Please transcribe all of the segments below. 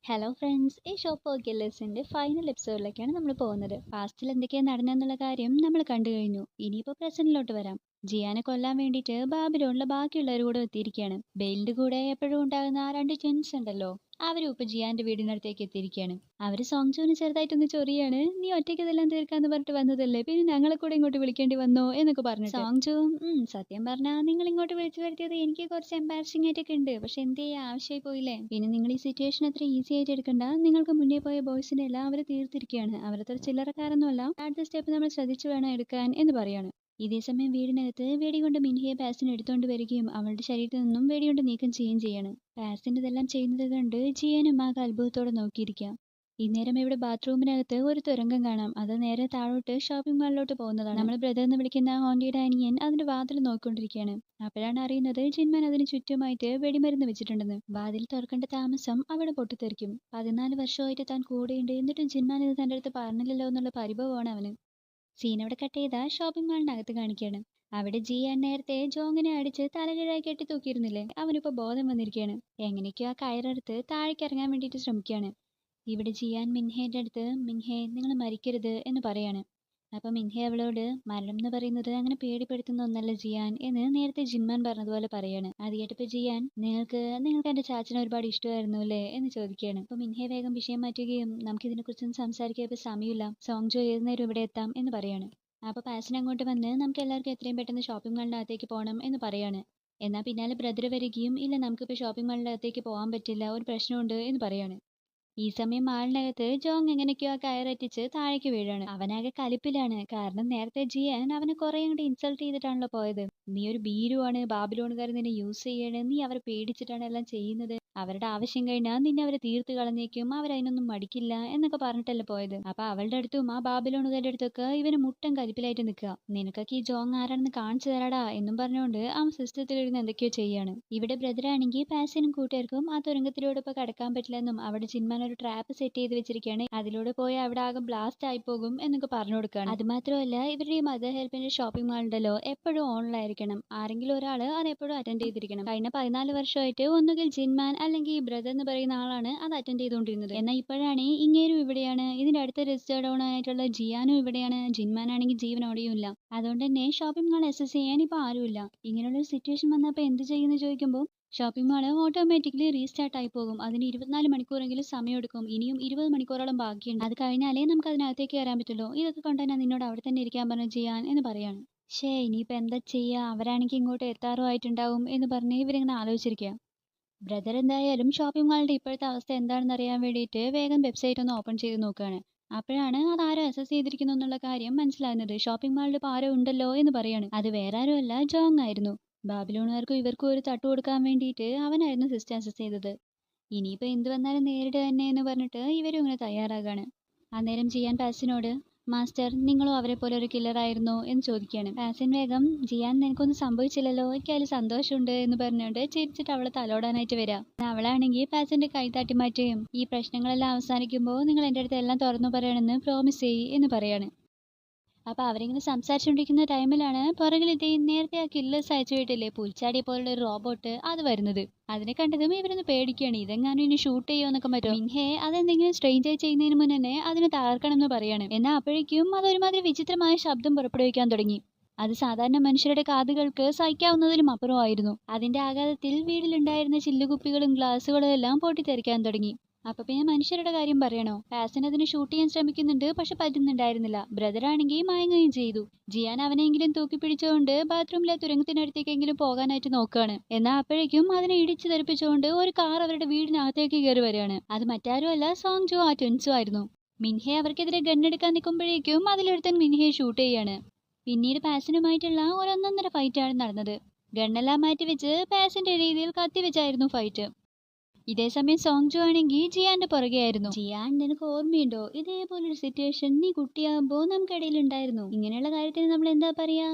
Hello friends, ഈ shop കില്ലേഴ്സിന്റെ final എപ്പിസോഡിലേക്കാണ് നമ്മൾ പോകുന്നത്. പാസ്റ്റിൽ എന്തൊക്കെയാണ് നടന്നെന്നുള്ള കാര്യം നമ്മൾ കണ്ടു കഴിഞ്ഞു. ഇനിയിപ്പോൾ പ്രസന്റിലോട്ട് വരാം. ജിയാനെ കൊല്ലാൻ വേണ്ടിയിട്ട് ബാബിലോണിലെ ബാക്കിയുള്ളവർ കൂടെ എത്തിയിരിക്കുകയാണ്. ബെയിലിന്റെ കൂടെ എപ്പോഴും ഉണ്ടാകുന്ന ആ രണ്ട് ട്വിൻസ് ഉണ്ടല്ലോ, അവരും ഇപ്പൊ ജിയാന്റെ വീടിനടുത്തേക്ക് എത്തിയിരിക്കുകയാണ്. അവര് സോങ്ജുവിന് ചെറുതായിട്ടൊന്ന് ചൊറിയാണ്. നീ ഒറ്റയ്ക്ക് ഇതെല്ലാം തീർക്കാന്ന് പറഞ്ഞിട്ട് വന്നതല്ലേ, പിന്നെ ഞങ്ങളെ കൂടെ ഇങ്ങോട്ട് വിളിക്കേണ്ടി വന്നോ എന്നൊക്കെ പറഞ്ഞു. സോങ്ജു സത്യം പറഞ്ഞാൽ നിങ്ങൾ ഇങ്ങോട്ട് വിളിച്ചു വരുത്തിയത് എനിക്ക് കുറച്ച് എംബാരസിംഗ് ആയിട്ടൊക്കെ ഉണ്ട്. പക്ഷെ എന്ത് ചെയ്യാ, ആവശ്യമായി പോയില്ലേ. പിന്നെ നിങ്ങൾ ഈ സിറ്റുവേഷൻ അത്ര ഈസി ആയിട്ട് എടുക്കണ്ട. നിങ്ങൾക്ക് മുന്നേ പോയ ബോയ്സിനെ എല്ലാം അവർ തീർത്തിരിക്കുകയാണ്. അവരത്ര ചില്ലറക്കാരൊന്നുമല്ല. അടുത്ത സ്റ്റെപ്പ് നമ്മൾ ശ്രദ്ധിച്ചു വേണം എടുക്കാൻ എന്ന് പറയാണ്. ഇതേ സമയം വീടിനകത്ത് വെടികൊണ്ട് മിൻഹിയെ പാസിന് എടുത്തുകൊണ്ട് വരികയും അവളുടെ ശരീരത്തിൽ നിന്നും വെടികൊണ്ട് നീക്കം ചെയ്യുകയും ചെയ്യാണ്. പാസിന് ഇതെല്ലാം ചെയ്യുന്നത് കണ്ട് ജിയാനും ആകെ അത്ഭുതത്തോടെ നോക്കിയിരിക്കാം. ഇന്നേരം ഇവിടെ ബാത്റൂമിനകത്ത് ഒരു തുരങ്കം കാണാം. അത് നേരെ താഴോട്ട് ഷോപ്പിംഗ് മാളിലോട്ട് പോകുന്നതാണ്. നമ്മൾ ബ്രദർ എന്ന് വിളിക്കുന്ന ഹോണ്ടിയുടെ അനിയൻ അതിന്റെ വാതിൽ നോക്കിക്കൊണ്ടിരിക്കുകയാണ്. അപ്പോഴാണ് അറിയുന്നത് ജിൻമാൻ അതിന് ചുറ്റുമായിട്ട് വെടിമരുന്ന് വെച്ചിട്ടുണ്ടെന്ന്. വാതിൽ തുറക്കേണ്ട താമസം അവിടെ പൊട്ടിത്തെറിക്കും. 14 വർഷമായിട്ട് താൻ കൂടെയുണ്ട്, എന്നിട്ടും ജിൻമാൻ ഇത് തന്റെ അടുത്ത് പറഞ്ഞില്ലല്ലോ എന്നുള്ള പരിഭവമാണ് അവന്. സീൻ അവിടെ കട്ട് ചെയ്ത ഷോപ്പിംഗ് മാളിനകത്ത് കാണിക്കുകയാണ്. അവിടെ ജിയാൻ നേരത്തെ ജോങ്ങിനെ അടിച്ച് തലകീഴായി കെട്ടി തൂക്കിയിരുന്നില്ലേ, അവനിപ്പോ ബോധം വന്നിരിക്കുകയാണ്. എങ്ങനെയൊക്കെയോ ആ കയറെടുത്ത് താഴേക്ക് ഇറങ്ങാൻ വേണ്ടിയിട്ട് ശ്രമിക്കുകയാണ്. ഇവിടെ ജിയാൻ മിൻഹേന്റെ അടുത്ത് മിൻഹേ നിങ്ങൾ മരിക്കരുത് എന്ന് പറയാണ്. അപ്പൊ മിൻഹെ അവളോട് മരണം എന്ന് പറയുന്നത് അങ്ങനെ പേടിപ്പെടുത്തുന്ന ഒന്നല്ല ജിയാൻ എന്ന് നേരത്തെ ജിൻമാൻ പറഞ്ഞതുപോലെ പറയാണ്. അത് കേട്ടപ്പോ ജിയാൻ നിങ്ങൾക്ക് എന്റെ ചാച്ചനെ ഒരുപാട് ഇഷ്ടമായിരുന്നു അല്ലേ എന്ന് ചോദിക്കുകയാണ്. അപ്പൊ മിൻഹെ വേഗം വിഷയം മാറ്റുകയും നമുക്ക് ഇതിനെ കുറിച്ചൊന്നും സംസാരിക്കാൻ ഇപ്പൊ സമയമില്ല, സോങ്ജോ ഏത് നേരം ഇവിടെ എത്താം എന്ന് പറയാണ്. അപ്പൊ പാസിന് അങ്ങോട്ട് വന്ന് നമുക്ക് എല്ലാവർക്കും എത്രയും പെട്ടെന്ന് ഷോപ്പിംഗ് മാളിന്റെ അകത്തേക്ക് പോകണം എന്ന് പറയാണ്. എന്നാൽ പിന്നാലെ ബ്രദർ വരികയും ഇല്ല നമുക്കിപ്പോൾ ഷോപ്പിംഗ് മാളിന്റെ അകത്തേക്ക് പോകാൻ പറ്റില്ല, ഒരു പ്രശ്നമുണ്ട് എന്ന് പറയാണ്. ഈ സമയം മാളിനകത്ത് ജോങ് എങ്ങനെയൊക്കെയോ കയററ്റിച്ച് താഴേക്ക് വീഴാണ്. അവനാകെ കലിപ്പിലാണ്. കാരണം നേരത്തെ ജിയാൻ അവനെ കുറെ അങ്ങോട്ട് ഇൻസൾട്ട് ചെയ്തിട്ടാണല്ലോ പോയത്. നീ ഒരു ഭീരുവാണ്, ബാബിലോണുകാർ നിന്നെ യൂസ് ചെയ്യണേ, നീ അവരെ പേടിച്ചിട്ടാണ് എല്ലാം ചെയ്യുന്നത്, അവരുടെ ആവശ്യം കഴിഞ്ഞാൽ നിന്നെ അവരെ തീർത്ത് കളഞ്ഞേക്കും, അവരതിനൊന്നും മടിക്കില്ല എന്നൊക്കെ പറഞ്ഞിട്ടല്ലേ പോയത്. അപ്പൊ അവളുടെ അടുത്തും ആ ബാബിലോണുകാരുടെ അടുത്തൊക്കെ ഇവന് മുട്ടൻ കലിപ്പിലായിട്ട് നിൽക്കുക. നിനക്കൊക്കെ ഈ ജോങ് ആരാണെന്ന് കാണിച്ചു തരാടാ എന്നും പറഞ്ഞുകൊണ്ട് ആ സിസ്റ്റത്തിൽ ഇരുന്ന് എന്തൊക്കെയോ ചെയ്യാണ്. ഇവിടെ ബ്രദറാണെങ്കിൽ പാസിനും കൂട്ടുകാർക്കും ആ തുരങ്കത്തിലൂടെ ഇപ്പൊ കടക്കാൻ പറ്റില്ലെന്നും അവിടെ ചിന്മാൻ ഒരു ട്രാപ്പ് സെറ്റ് ചെയ്ത് വെച്ചിരിക്കുകയാണ്, അതിലൂടെ പോയി അവിടെ ആകെ ബ്ലാസ്റ്റ് ആയി പോകും എന്നൊക്കെ പറഞ്ഞു കൊടുക്കുകയാണ്. അത് മാത്രമല്ല ഇവരുടെ ഈ മദർ ഹെൽപ്പിന്റെ ഷോപ്പിംഗ് മാൾ ഉണ്ടല്ലോ എപ്പോഴും ഓണിലായിരിക്കണം. ആരെങ്കിലും ഒരാൾ അത് എപ്പോഴും അറ്റൻഡ് ചെയ്തിരിക്കണം. കഴിഞ്ഞ 14 വർഷമായിട്ട് ഒന്നുകിൽ ജിൻമാൻ അല്ലെങ്കിൽ ഈ ബ്രദർ എന്ന് പറയുന്ന ആളാണ് അത് അറ്റൻഡ് ചെയ്തുകൊണ്ടിരുന്നത്. എന്നാൽ ഇപ്പോഴാണ് ഇങ്ങേരും ഇവിടെയാണ്, ഇതിന്റെ അടുത്ത രജിസ്റ്റർ ഡൗൺ ആയിട്ടുള്ള ജിയാനും ഇവിടെയാണ്, ജിൻമാൻ ആണെങ്കിൽ ജീവനോടെയും ഇല്ല. അതുകൊണ്ട് തന്നെ ഷോപ്പിംഗ് മാൾ അസസ് ചെയ്യാൻ ഇപ്പൊ ആരുമില്ല. ഇങ്ങനെയുള്ള ഒരു സിറ്റുവേഷൻ വന്നപ്പോൾ എന്ത് ചെയ്യുന്നു ചോദിക്കുമ്പോൾ ഷോപ്പിംഗ് മാൾ ഓട്ടോമാറ്റിക്കലി റീസ്റ്റാർട്ട് ആയി പോകും. അതിന് 24 മണിക്കൂറെങ്കിലും സമയമെടുക്കും. ഇനിയും 20 മണിക്കൂറോളം ബാക്കിയുണ്ട്. അത് കഴിഞ്ഞാലേ നമുക്ക് അതിനകത്തേക്ക് കയറാൻ പറ്റുള്ളൂ. ഇതൊക്കെ കൊണ്ട് തന്നെ നിന്നോട് അവിടെ തന്നെ ഇരിക്കാൻ പറഞ്ഞു ചെയ്യാൻ എന്ന് പറയാണ്. ഇനിയിപ്പോൾ എന്താ ചെയ്യുക, അവരാണെങ്കിൽ ഇങ്ങോട്ട് എത്താറുമായിട്ടുണ്ടാവും എന്ന് പറഞ്ഞ് ഇവരിങ്ങനെ ആലോചിച്ചിരിക്കുക. ബ്രദർ എന്തായാലും ഷോപ്പിംഗ് മാളിന്റെ ഇപ്പോഴത്തെ അവസ്ഥ എന്താണെന്ന് അറിയാൻ വേണ്ടിയിട്ട് വേഗം വെബ്സൈറ്റ് ഒന്ന് ഓപ്പൺ ചെയ്ത് നോക്കുകയാണ്. അപ്പോഴാണ് അത് ആരോ അസസ് ചെയ്തിരിക്കുന്നു എന്നുള്ള കാര്യം മനസ്സിലാകുന്നത്. ഷോപ്പിംഗ് മാളിൽ ഇപ്പോൾ ആരോ ഉണ്ടല്ലോ എന്ന് പറയാണ്. അത് വേറെ ആരുമല്ല, ജോങ് ആയിരുന്നു. ബാബിലോണുകാർക്കും ഇവർക്കും ഒരു തട്ടു കൊടുക്കാൻ വേണ്ടിയിട്ട് അവനായിരുന്നു സിസ്റ്റം അസസ് ചെയ്തത്. ഇനിയിപ്പോൾ എന്ത് വന്നാലും നേരിടുക തന്നെ എന്ന് പറഞ്ഞിട്ട് ഇവരും ഇങ്ങനെ തയ്യാറാകാണ്. അന്നേരം ജിയാൻ പാസിനോട് മാസ്റ്റർ നിങ്ങളും അവരെ പോലെ ഒരു കില്ലർ ആയിരുന്നോ എന്ന് ചോദിക്കുകയാണ്. പാസിൻ വേഗം ജിയാൻ നിനക്കൊന്നും സംഭവിച്ചില്ലല്ലോ, എനിക്ക് അതിൽ സന്തോഷമുണ്ട് എന്ന് പറഞ്ഞുകൊണ്ട് ചിരിച്ചിട്ട് അവളെ തലോടാനായിട്ട് വരാം. അവളാണെങ്കിൽ പാസിന്റെ കൈ തട്ടി മാറ്റുകയും ഈ പ്രശ്നങ്ങളെല്ലാം അവസാനിക്കുമ്പോൾ നിങ്ങൾ എൻ്റെ അടുത്ത് എല്ലാം തുറന്നു പറയണമെന്ന് പ്രോമിസ് ചെയ്യ് എന്ന് പറയാണ്. അപ്പൊ അവരിങ്ങനെ സംസാരിച്ചുകൊണ്ടിരിക്കുന്ന ടൈമിലാണ് പുറകിലെത്തി നേരത്തെ ആ കില്ലേഴ്സ് അയച്ചു വിട്ടില്ലേ പുൽച്ചാടിയെ പോലുള്ള ഒരു റോബോട്ട് അത് വരുന്നത്. അതിനെ കണ്ടതും ഇവരൊന്ന് പേടിക്കുകയാണ്. ഇതെങ്ങാനും ഇനി ഷൂട്ട് ചെയ്യോ എന്നൊക്കെ പറ്റും. മിൻഹെ അതെന്തെങ്കിലും സ്ട്രെയിഞ്ച് ആയി ചെയ്യുന്നതിന് മുന്നേ തന്നെ അതിനെ തകർക്കണം എന്ന് പറയാണ്. എന്നാൽ അപ്പോഴേക്കും അത് ഒരുമാതിരി വിചിത്രമായ ശബ്ദം പുറപ്പെടുവിക്കാൻ തുടങ്ങി. അത് സാധാരണ മനുഷ്യരുടെ കാതുകൾക്ക് സഹിക്കാവുന്നതിലും അപ്പുറമായിരുന്നു. അതിന്റെ ആഘാതത്തിൽ വീട്ടിലുണ്ടായിരുന്ന ചില്ലുകുപ്പികളും ഗ്ലാസുകളും എല്ലാം പൊട്ടിത്തെറിക്കാൻ തുടങ്ങി. അപ്പൊ പിന്നെ മനുഷ്യരുടെ കാര്യം പറയണോ, പാസിൻ അതിന് ഷൂട്ട് ചെയ്യാൻ ശ്രമിക്കുന്നുണ്ട്, പക്ഷെ പറ്റുന്നുണ്ടായിരുന്നില്ല. ബ്രദറാണെങ്കിൽ മയങ്ങുകയും ചെയ്തു. ജിയാൻ അവനെങ്കിലും തൂക്കി പിടിച്ചുകൊണ്ട് ബാത്റൂമിലെ തുരങ്കത്തിനടുത്തേക്കെങ്കിലും പോകാനായിട്ട് നോക്കുകയാണ്. എന്നാൽ അപ്പോഴേക്കും അതിനെ ഇടിച്ചു തെറിപ്പിച്ചുകൊണ്ട് ഒരു കാർ അവരുടെ വീടിനകത്തേക്ക് കയറി വരികയാണ്. അത് മറ്റാരുമല്ല, സോങ്ജോ ആ ട്വിൻസും ആയിരുന്നു. മിൻഹെ അവർക്കെതിരെ ഗണ്ണെടുക്കാൻ നിൽക്കുമ്പോഴേക്കും അതിലൊരുത്തൻ മിൻഹയെ ഷൂട്ട് ചെയ്യാണ്. പിന്നീട് പാസിനുമായിട്ടുള്ള ഒരു ഒന്നൊന്നര ഫൈറ്റാണ് നടന്നത്. ഗണ്ണെല്ലാം മാറ്റിവെച്ച് പാസിന്റെ രീതിയിൽ കത്തിവെച്ചായിരുന്നു ഫൈറ്റ്. ഇതേസമയം സോങ്ജു ആണെങ്കിൽ ജിയാന്റെ പുറകെയായിരുന്നു. ജിയാൻ നിനക്ക് ഓർമ്മയുണ്ടോ, ഇതേപോലൊരു സിറ്റുവേഷൻ നീ കുട്ടിയാകുമ്പോ നമുക്കിടയിൽ ഉണ്ടായിരുന്നു. ഇങ്ങനെയുള്ള കാര്യത്തിന് നമ്മൾ എന്താ പറയാ,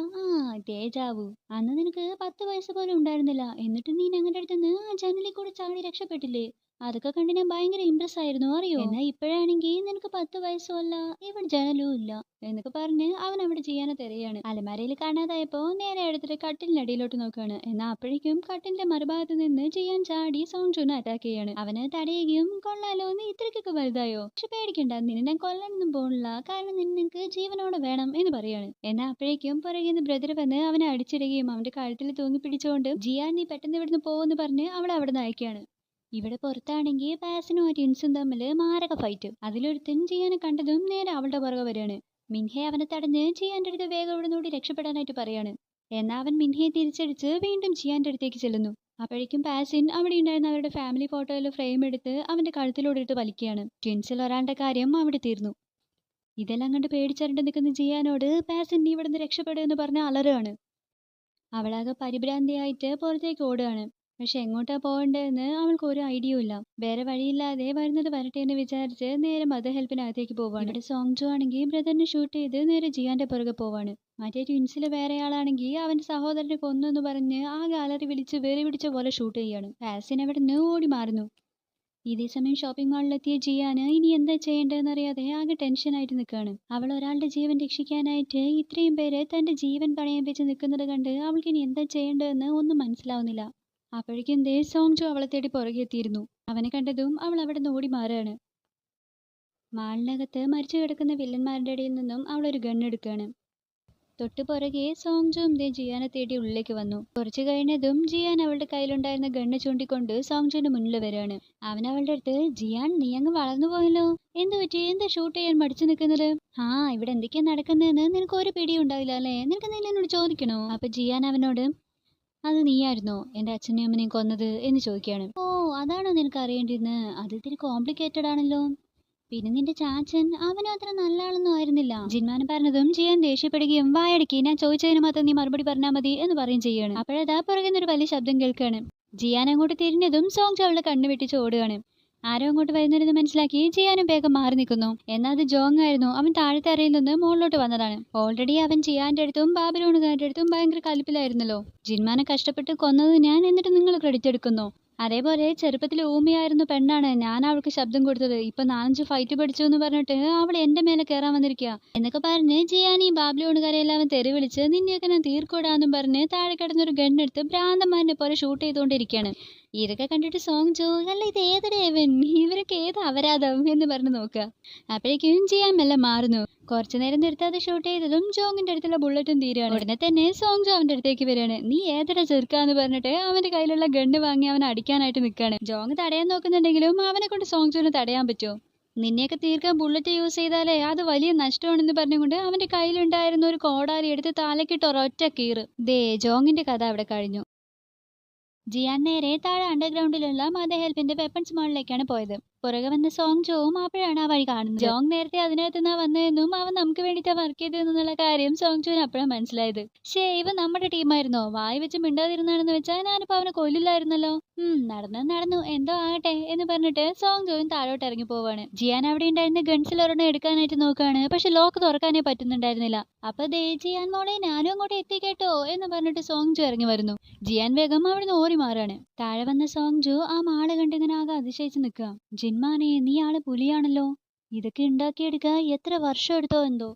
തേജാവു. അന്ന് നിനക്ക് 10 വയസ്സ് പോലും ഉണ്ടായിരുന്നില്ല, എന്നിട്ട് നീ ഞങ്ങളുടെ അടുത്തുനിന്ന് ആ ജനലിൽ കൂടെ ചാടി രക്ഷപ്പെട്ടില്ലേ. അതൊക്കെ കണ്ട് ഞാൻ ഭയങ്കര ഇംപ്രസ് ആയിരുന്നു അറിയോ. എന്നാ ഇപ്പോഴാണെങ്കിൽ നിനക്ക് 10 വയസ്സുമല്ല, ഇവിടെ ജനലും ഇല്ല എന്നൊക്കെ പറഞ്ഞ് അവൻ അവിടെ ചെയ്യാനെ തിരയാണ്. അലമാരയിൽ കാണാതായപ്പോ നേരെ എടുത്തിട്ട് കട്ടിലിനടിയിലോട്ട് നോക്കാണ്. എന്നാ അപ്പോഴേക്കും കട്ടിലിന്റെ മറുഭാഗത്ത് നിന്ന് ചെയ്യാൻ ചാടി സോങ്ജുനെ അറ്റാക്ക് ചെയ്യാണ്. അവന് തടയുകയും കൊള്ളാലോ നീ ഇത്രയ്ക്കൊക്കെ വലുതായോ, പക്ഷെ പേടിക്കണ്ട, നിന്നെ ഞാൻ കൊല്ലാനൊന്നും പോണില്ല, കാരണം നിനക്ക് ജീവനോടെ വേണം എന്ന് പറയാണ്. എന്നാ അപ്പോഴേക്കും പുറകെ ബ്രദർ വന്ന് അവനെ അടിച്ചിടുകയും അവന്റെ കഴുത്തിൽ തൂങ്ങി പിടിച്ചുകൊണ്ട് ജിയാൻ നീ പെട്ടെന്ന് ഇവിടുന്ന് പോവെന്ന് പറഞ്ഞ് അവളെ അവിടെ നിന്ന് അയക്കാണ്. ഇവിടെ പുറത്താണെങ്കിൽ പാസിനും ടിൻസും തമ്മിൽ മാരക ഫൈറ്റ്. അതിലൊരുത്തൻ ജിയാനെ കണ്ടതും നേരെ അവളുടെ പുറകെ വരികയാണ്. മിൻഹെ അവനെ തടഞ്ഞ് ജിയാന്റെ അടുത്ത് വേഗം ഇവിടെ നിന്ന് രക്ഷപ്പെടാനായിട്ട് പറയാണ്. എന്നാൽ അവൻ മിൻഹയെ തിരിച്ചടിച്ച് വീണ്ടും ജിയാന്റെ അടുത്തേക്ക് ചെല്ലുന്നു. അപ്പോഴേക്കും പാസിൻ അവിടെ ഉണ്ടായിരുന്ന അവരുടെ ഫാമിലി ഫോട്ടോയിൽ ഫ്രെയിം എടുത്ത് അവന്റെ കഴുത്തിലൂടെ ഇട്ട് വലിക്കുകയാണ്. ട്വിൻസിൽ ഒരാളുടെ കാര്യം അവിടെ തീർന്നു. ഇതെല്ലാം കണ്ട് പേടിച്ചരണ്ട് നിൽക്കുന്ന ജിയാനോട് പാസിൻ നീ ഇവിടെ നിന്ന് രക്ഷപ്പെടുമെന്ന് പറഞ്ഞ് അലറുകയാണ്. അവളാകെ പരിഭ്രാന്തിയായിട്ട് പുറത്തേക്ക് ഓടുകയാണ്. പക്ഷെ എങ്ങോട്ടാ പോകേണ്ടതെന്ന് അവൾക്ക് ഒരു ഐഡിയയും ഇല്ല. വേറെ വഴിയില്ലാതെ വരുന്നത് വരട്ടെ എന്ന് വിചാരിച്ച് നേരെ മദർ ഹെൽപ്പിനകത്തേക്ക് പോവാണ്. ഇവിടെ സോങ്ജു ആണെങ്കിൽ ബ്രദറിനെ ഷൂട്ട് ചെയ്ത് നേരെ ജിയാന്റെ പുറകെ പോവാണ്. മറ്റേ ട്വിൻസിലെ വേറെ ആളാണെങ്കിൽ അവന്റെ സഹോദരനെ കൊന്നു എന്ന് പറഞ്ഞ് ആ ഗാലറി വിളിച്ച് വെറി പിടിച്ച പോലെ ഷൂട്ട് ചെയ്യാണ്. പാസിൻ അവിടെ നിന്ന് ഓടി മാറുന്നു. ഇതേ സമയം ഷോപ്പിംഗ് മാളിലെത്തിയ ജിയാന് ഇനി എന്താ ചെയ്യേണ്ടതെന്ന് അറിയാതെ ആകെ ടെൻഷനായിട്ട് നിൽക്കുകയാണ്. അവൾ ഒരാളുടെ ജീവൻ രക്ഷിക്കാനായിട്ട് ഇത്രയും പേര് തന്റെ ജീവൻ പണയം വെച്ച് നിൽക്കുന്നത് കണ്ട് അവൾക്ക് ഇനി എന്താ ചെയ്യേണ്ടതെന്ന് ഒന്നും മനസ്സിലാവുന്നില്ല. അപ്പോഴേക്കും സോങ്ജു അവളെ തേടി പുറകെ എത്തിയിരുന്നു. അവനെ കണ്ടതും അവൾ അവിടെ നിന്ന് ഓടി മാറുകയാണ്. മാളിനകത്ത് മരിച്ചു കിടക്കുന്ന വില്ലന്മാരുടെ ഇടയിൽ നിന്നും അവൾ ഒരു ഗൺ എടുക്കുകയാണ്. തൊട്ടു പുറകെ സോങ്ജും ജിയാനെ തേടി ഉള്ളിലേക്ക് വന്നു. കുറച്ചു കഴിഞ്ഞതും ജിയാൻ അവളുടെ കയ്യിലുണ്ടായിരുന്ന ഗണ്ണ് ചൂണ്ടിക്കൊണ്ട് സോങ്ജുവിന്റെ മുന്നിൽ വരികയാണ്. അവൻ അവളുടെ അടുത്ത് ജിയാൻ നീ അങ്ങ് വളർന്നു പോയല്ലോ, എന്ത് പറ്റി, എന്താ ഷൂട്ട് ചെയ്യാൻ മടിച്ചു നിൽക്കുന്നത്? ഇവിടെ എന്തൊക്കെയാ നടക്കുന്നതെന്ന് നിനക്ക് ഒരു പിടിയും ഉണ്ടാവില്ല അല്ലേ, നിനക്ക് നീ എന്നോട് ചോദിക്കണോ? അപ്പൊ ജിയാൻ അവനോട് അത് നീയായിരുന്നോ എന്റെ അച്ഛനെയും അമ്മനെയും കൊന്നത് എന്ന് ചോദിക്കുകയാണ്. ഓ അതാണോ നിനക്ക് അറിയേണ്ടിരുന്നത്, അത് ഇത്തിരി കോംപ്ലിക്കേറ്റഡ് ആണല്ലോ. പിന്നെ നിന്റെ ചാച്ചൻ അവനും അത്ര നല്ല ആളൊന്നും ആയിരുന്നില്ല. ജിൻമാൻ പറഞ്ഞതും ജിയാൻ ദേഷ്യപ്പെടുകയും വായടക്കി ഞാൻ ചോദിച്ചതിന് മാത്രം നീ മറുപടി പറഞ്ഞാൽ മതി എന്ന് പറയുകയും ചെയ്യാണ്. അപ്പോഴതാ പുറകെ ഒരു വലിയ ശബ്ദം കേൾക്കുകയാണ്. ജിയാൻ അങ്ങോട്ട് തിരിഞ്ഞതും സോങ്ജു അവളുടെ കണ്ണു വെട്ടിച്ച് ഓടുകയാണ്. ആരോ അങ്ങോട്ട് വരുന്നതെന്ന് മനസ്സിലാക്കി ജിയാനും വേഗം മാറി നിൽക്കുന്നു. എന്നാൽ അത് ജോങ് ആയിരുന്നു. അവൻ താഴത്തെ അറയിൽ നിന്ന് മുകളിലോട്ട് വന്നതാണ്. ഓൾറെഡി അവൻ ജിയാന്റെ അടുത്തും ബാബിലോണുകാരുടെ അടുത്തും ഭയങ്കര കലിപ്പിലായിരുന്നല്ലോ. ജിൻമാനെ കഷ്ടപ്പെട്ട് കൊന്നത് ഞാൻ, എന്നിട്ട് നിങ്ങൾ ക്രെഡിറ്റ് എടുക്കുന്നു. അതേപോലെ ചെറുപ്പത്തിൽ ഊമയായിരുന്നു പെണ്ണാണ്, ഞാൻ അവൾക്ക് ശബ്ദം കൊടുത്തത്. ഇപ്പൊ 4-5 ഫൈറ്റ് പഠിച്ചു എന്ന് പറഞ്ഞിട്ട് അവൾ എന്റെ മേലെ കയറാൻ വന്നിരിക്കുക എന്നൊക്കെ പറഞ്ഞ് ജിയാനി ബാബിലോണുകാരെ എല്ലാവരും തെറി വിളിച്ച് നിന്നെയൊക്കെ ഞാൻ തീർക്കോടാന്നും പറഞ്ഞ് താഴെ കിടന്നൊരു ഗണ്ണെടുത്ത് ഭ്രാന്തന്മാരിനെ പോലെ ഷൂട്ട് ചെയ്തുകൊണ്ടിരിക്കുകയാണ്. ഇതൊക്കെ കണ്ടിട്ട് സോങ്ജു അല്ല ഇത് ഏതൊരു ഏവൻ, ഇവരൊക്കെ ഏത് അപരാധം എന്ന് പറഞ്ഞ് നോക്കുക. അപ്പോഴേക്കും ജിയാൻ മെല്ലെ മാറുന്നു. കുറച്ചു നേരം നിർത്താതെ ഷൂട്ട് ചെയ്തതും ജോങ്ങിന്റെ അടുത്തുള്ള ബുള്ളറ്റും തീരുകയാണ്. ഉടനെ തന്നെ സോങ്ജു അവന്റെ അടുത്തേക്ക് വരികയാണ്. നീ ഏതൊരു ചെറുക്കാന്ന് പറഞ്ഞിട്ട് അവന്റെ കയ്യിലുള്ള ഗണ്ണ് വാങ്ങി അവനെ അടിക്കാനായിട്ട് നിൽക്കുകയാണ്. ജോങ് തടയാൻ നോക്കുന്നുണ്ടെങ്കിലും അവനെ കൊണ്ട് സോങ്ജുവിന് തടയാൻ പറ്റുമോ? നിന്നെയൊക്കെ തീർക്കാൻ ബുള്ളറ്റ് യൂസ് ചെയ്താലേ അത് വലിയ നഷ്ടമാണെന്ന് പറഞ്ഞുകൊണ്ട് അവന്റെ കയ്യിലുണ്ടായിരുന്ന ഒരു കോടാലി എടുത്ത് തലക്കിട്ട് ഒരൊറ്റ കീറ്. ജോങ്ങിന്റെ കഥ അവിടെ കഴിഞ്ഞു. ജിയാൻ നേരെ താഴെ അണ്ടർഗ്രൗണ്ടിലുള്ള മദർ ഹെൽപ്പിന്റെ വെപ്പൺസ് മാളിലേക്കാണ് പോയത്. പുറകെ വന്ന സോങ്ജുവും അപ്പോഴാണ് ആ വഴി കാണുന്നത്. ജോങ് നേരത്തെ അതിനകത്ത് നിന്നാ വന്നതെന്നും അവൻ നമുക്ക് വേണ്ടിയിട്ടാ വർക്ക് ചെയ്തതെന്നുള്ള കാര്യം സോങ്ജുവിന് അപ്പോഴാണ് മനസ്സിലായത്. ഇവൻ നമ്മുടെ ടീമായിരുന്നോ, വായി വെച്ച് മിണ്ടാതിരുന്നാണെന്ന് വെച്ചാൽ ഞാനിപ്പോ അവനെ കൊല്ലില്ലായിരുന്നല്ലോ. നടന്നു എന്തോ ആകട്ടെ എന്ന് പറഞ്ഞിട്ട് സോങ്ജുവിൻ താഴോട്ട് ഇറങ്ങി പോവാണ്. ജിയാൻ അവിടെ ഉണ്ടായിരുന്ന ഗൺസിൽ ഒരെണ്ണം എടുക്കാനായിട്ട് നോക്കുകയാണ്. പക്ഷെ ലോക്ക് തുറക്കാനേ പറ്റുന്നുണ്ടായിരുന്നില്ല. അപ്പൊ ജിയാൻ മോളെ ഞാനും അങ്ങോട്ട് എത്തിക്കേട്ടോ എന്ന് പറഞ്ഞിട്ട് സോങ്ജു ഇറങ്ങി വരുന്നു. ജിയാൻ വേഗം അവിടുന്ന് ഓടി മാറാണ്. താഴെ വന്ന സോങ്ജു ആ മാള് കണ്ടിങ്ങനെ ആകെ അതിശയിച്ച് നിൽക്കുക. ജിൻമാനെ നീ ആള് പുലിയാണല്ലോ, ഇതൊക്കെ ഉണ്ടാക്കിയെടുക്കാൻ എത്ര വർഷം എടുത്തോ എന്തോ.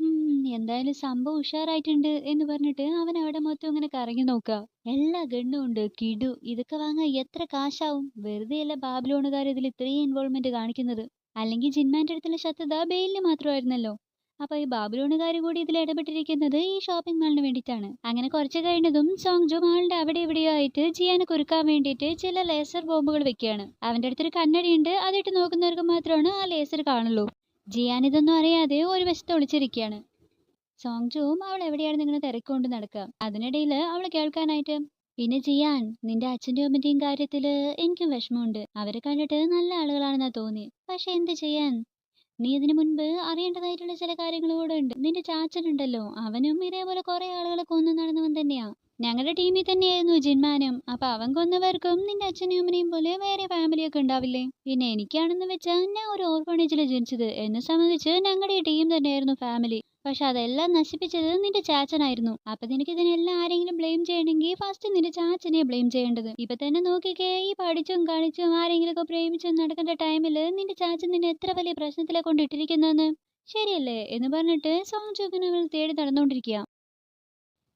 എന്തായാലും സംഭവം ഉഷാറായിട്ടുണ്ട് എന്ന് പറഞ്ഞിട്ട് അവൻ അവിടെ മൊത്തം ഇങ്ങനെ കറങ്ങി നോക്കുക. എല്ലാ ഗണ്ണും ഉണ്ട്, കിടു. ഇതൊക്കെ വാങ്ങാൻ എത്ര കാശാവും? വെറുതെ അല്ല ബാബിലോണുകാർ ഇതിൽ ഇത്രയും ഇൻവോൾവ്മെന്റ് കാണിക്കുന്നത്. അല്ലെങ്കിൽ ജിൻമാന്റെ അടുത്തുള്ള ശത്രുത ബെയിലിന് മാത്രമായിരുന്നല്ലോ. അപ്പൊ ഈ ബാബിലോണുകാർ കൂടി ഇതിൽ ഇടപെട്ടിരിക്കുന്നത് ഈ ഷോപ്പിംഗ് മാളിന് വേണ്ടിയിട്ടാണ്. അങ്ങനെ കുറച്ച് കഴിഞ്ഞതും സോങ്ജു മാളിന്റെ അവിടെ എവിടെയോ ആയിട്ട് ജിയാനെ കുരുക്കാൻ വേണ്ടിയിട്ട് ചില ലേസർ ബോംബുകൾ വെക്കുകയാണ്. അവന്റെ അടുത്തൊരു കണ്ണടിയുണ്ട്, അതിട്ട് നോക്കുന്നവർക്ക് മാത്രമാണ് ആ ലേസർ കാണുള്ളൂ. ജിയാൻ ഇതൊന്നും അറിയാതെ ഒരു വശത്ത് ഒളിച്ചിരിക്കുകയാണ്. സോങ്ജുവും അവൾ എവിടെയാണ് ഇങ്ങനെ തിരക്കൊണ്ട് നടക്കുക. അതിനിടയിൽ അവൾ കേൾക്കാനായിട്ട് പിന്നെ ജിയാൻ നിന്റെ അച്ഛൻ്റെയും അമ്മൻ്റെയും കാര്യത്തില് എനിക്കും വിഷമമുണ്ട്. അവരെ കണ്ടിട്ട് നല്ല ആളുകളാണെന്നാ തോന്നി. പക്ഷെ എന്ത് ചെയ്യാൻ, നീ ഇതിനു മുൻപ് അറിയേണ്ടതായിട്ടുള്ള ചില കാര്യങ്ങൾ കൂടെ ഉണ്ട്. നിന്റെ ചാച്ചനുണ്ടല്ലോ, അവനും ഇതേപോലെ കുറെ ആളുകളെ കൊന്നു നടന്നവൻ തന്നെയാ. ഞങ്ങളുടെ ടീമിൽ തന്നെയായിരുന്നു ജിൻമാനും. അപ്പൊ അവൻ കൊന്നവർക്കും നിന്റെ അച്ഛനെയും അമ്മനെയും പോലെ വേറെ ഫാമിലിയൊക്കെ ഉണ്ടാവില്ലേ? പിന്നെ എനിക്കാണെന്ന് വെച്ചാൽ ഞാൻ ഒരു ഓർഫണേജിൽ ജനിച്ചത്. എന്നെ സംബന്ധിച്ച് ഞങ്ങളുടെ ടീം തന്നെയായിരുന്നു ഫാമിലി. പക്ഷെ അതെല്ലാം നശിപ്പിച്ചത് നിന്റെ ചാച്ചനായിരുന്നു. അപ്പൊ നിനക്ക് ഇതിനെല്ലാം ആരെങ്കിലും ബ്ലെയിം ചെയ്യണമെങ്കിൽ ഫസ്റ്റ് നിന്റെ ചാച്ചനെ ബ്ലെയിം ചെയ്യേണ്ടത്. ഇപ്പൊ തന്നെ നോക്കിക്കേ, ഈ പഠിച്ചും കളിച്ചും ആരെങ്കിലും ഒക്കെ പ്രേമിച്ചും നടക്കേണ്ട ടൈമില് നിന്റെ ചാച്ചൻ നിന്നെ എത്ര വലിയ പ്രശ്നത്തിലെ കൊണ്ടിട്ടിരിക്കുന്നെന്ന്. ശരിയല്ലേ എന്ന് പറഞ്ഞിട്ട് സോങ് ജോക്കിനെ തേടി നടന്നുകൊണ്ടിരിക്കുക.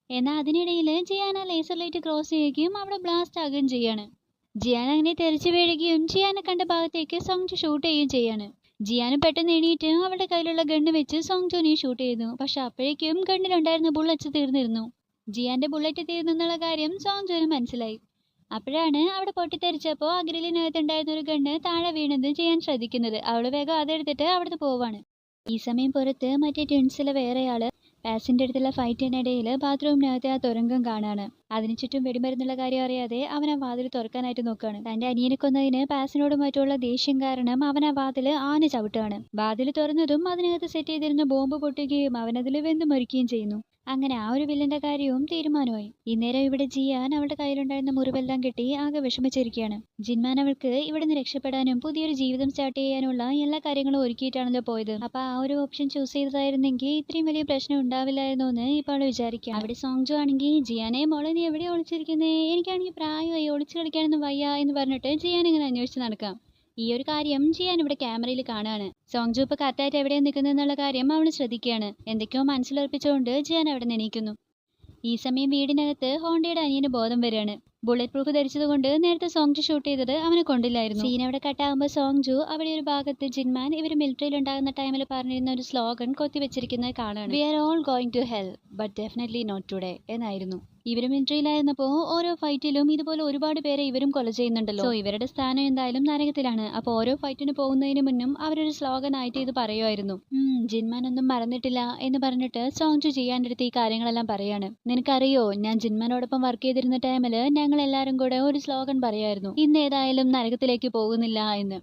എന്നാൽ അതിനിടയിൽ ജിയാൻ ആ ലേസർ ലൈറ്റ് ക്രോസ് ചെയ്യുകയും അവിടെ ബ്ലാസ്റ്റ് ആകുകയും ചെയ്യാണ്. ജിയാൻ അങ്ങനെ തെറിച്ചു വീഴുകയും ജിയാനെ കണ്ട ഭാഗത്തേക്ക് സോങ് ഷൂട്ട് ചെയ്യുകയും ചെയ്യാണ്. ജിയാനും പെട്ടെന്ന് എണീറ്റ് അവളുടെ കയ്യിലുള്ള ഗണ്ണ് വെച്ച് സോങ് ജോനെ ഷൂട്ട് ചെയ്തു. പക്ഷെ അപ്പോഴേക്കും ഗണ്ണിലുണ്ടായിരുന്ന ബുള്ളറ്റ്സ് തീർന്നിരുന്നു. ജിയാന്റെ ബുള്ളറ്റ് തീർന്നെന്നുള്ള കാര്യം സോങ് ജോന് മനസ്സിലായി. അപ്പോഴാണ് അവിടെ പൊട്ടിത്തെറിച്ചപ്പോൾ ആ ഗ്രില്ലിനകത്തുണ്ടായിരുന്ന ഒരു ഗണ്ണ് താഴെ വീണത് ജിയാൻ ശ്രദ്ധിക്കുന്നത്. അവള് വേഗം അതെടുത്തിട്ട് അവിടുന്ന് പോവാണ്. ഈ സമയം പുറത്ത് മറ്റേ ട്വിൻസിലെ വേറെയാള് പാസിന്റെ അടുത്തുള്ള ഫൈറ്റിനിടയിൽ ബാത്റൂമിനകത്തെ ആ തുരങ്കം കാണാണ്. അതിനു ചുറ്റും വെടിമരുന്നുള്ള കാര്യം അറിയാതെ അവൻ ആ വാതിൽ തുറക്കാനായിട്ട് നോക്കുകയാണ്. തന്റെ അനിയനെ കൊന്നതിന് പാസിനോട് മറ്റുള്ള ദേഷ്യം കാരണം അവൻ ആ വാതില് ആന ചവിട്ടാണ്. വാതിൽ തുറന്നതും അതിനകത്ത് സെറ്റ് ചെയ്തിരുന്ന ബോംബ് പൊട്ടുകയും അവനതിൽ വെന്ത് മരിക്കുകയും ചെയ്യുന്നു. അങ്ങനെ ആ ഒരു വില്ലന്റെ കാര്യവും തീരുമാനമായി. ഇന്നേരം ഇവിടെ ജിയാൻ അവളുടെ കയ്യിലുണ്ടായിരുന്ന മുറിവെല്ലാം കെട്ടി ആകെ വിഷമിച്ചിരിക്കുകയാണ്. ജിൻമാൻ അവൾക്ക് ഇവിടെ നിന്ന് രക്ഷപ്പെടാനും പുതിയൊരു ജീവിതം സ്റ്റാർട്ട് ചെയ്യാനുള്ള എല്ലാ കാര്യങ്ങളും ഒരുക്കിയിട്ടാണല്ലോ പോയത്. അപ്പൊ ആ ഒരു ഓപ്ഷൻ ചൂസ് ചെയ്തതായിരുന്നെങ്കിൽ ഇത്രയും വലിയ പ്രശ്നം ഉണ്ടാവില്ലായിരുന്നു എന്ന് ഇപ്പോൾ വിചാരിക്കാം. അവിടെ സോങ് ജോ ആണെങ്കിൽ ജിയാനെ മോളെ നീ എവിടെ ഒളിച്ചിരിക്കുന്നേ, എനിക്കാണെങ്കിൽ പ്രായമായി ഒളിച്ചു കളിക്കാനൊന്നും വയ്യ എന്ന് പറഞ്ഞിട്ട് ജിയാൻ ഇങ്ങനെ അന്വേഷിച്ച് നടക്കാം. ഈ ഒരു കാര്യം ജിയാൻ ഇവിടെ ക്യാമറയിൽ കാണാണ്. സോങ് ജോ ഇപ്പൊ കറക്റ്റായിട്ട് എവിടെയാണ് നിൽക്കുന്നതെന്നുള്ള കാര്യം അവള് ശ്രദ്ധിക്കുകയാണ്. എന്തൊക്കെയോ മനസ്സിലുറപ്പിച്ചുകൊണ്ട് ജിയാൻ അവിടെ നിന്നീക്കുന്നു. ഈ സമയം വീടിനകത്ത് ഹോണ്ടയുടെ അനിയന് ബോധം വരികയാണ്. ബുള്ളറ്റ് പ്രൂഫ് ധരിച്ചതുകൊണ്ട് നേരത്തെ സോങ് ജു ഷൂട്ട് ചെയ്തത് അവനെ കൊണ്ടില്ലായിരുന്നു. സീൻ അവിടെ കട്ടാകുമ്പോൾ സോങ് ജു അവിടെ ഒരു ഭാഗത്ത് ജിൻമാൻ ഇവർ മിലിറ്ററിയിൽ ഉണ്ടാകുന്ന ടൈമിൽ പറഞ്ഞിരുന്ന ഒരു സ്ലോഗൻ കൊത്തിവെച്ചിരിക്കുന്നത് കാണാണ്. We are all going to hell but definitely not today എന്നായിരുന്നു. ഇവര് മിലിറ്ററിയിലായിരുന്നപ്പോ ഓരോ ഫൈറ്റിലും ഇതുപോലെ ഒരുപാട് പേരെ ഇവരും കൊല ചെയ്യുന്നുണ്ടല്ലോ. സോ ഇവരുടെ സ്ഥാനം എന്തായാലും നരകത്തിലാണ്. അപ്പൊ ഓരോ ഫൈറ്റിന് പോകുന്നതിന് മുന്നും അവരൊരു സ്ലോഗൻ ആയിട്ട് ഇത് പറയുമായിരുന്നു. ജിൻമാൻ ഒന്നും മറന്നിട്ടില്ല എന്ന് പറഞ്ഞിട്ട് സോങ് ജു ജിയാന്റെ അടുത്ത് ഈ കാര്യങ്ങളെല്ലാം പറയാണ്. നിനക്കറിയോ, ഞാൻ ജിൻമാനോടൊപ്പം വർക്ക് ചെയ്തിരുന്ന ടൈമില് ഞങ്ങൾ എല്ലാരും കൂടെ ഒരു സ്ലോഗൻ പറയായിരുന്നു, ഇന്ന് ഏതായാലും നരകത്തിലേക്ക് പോകുന്നില്ല എന്ന്.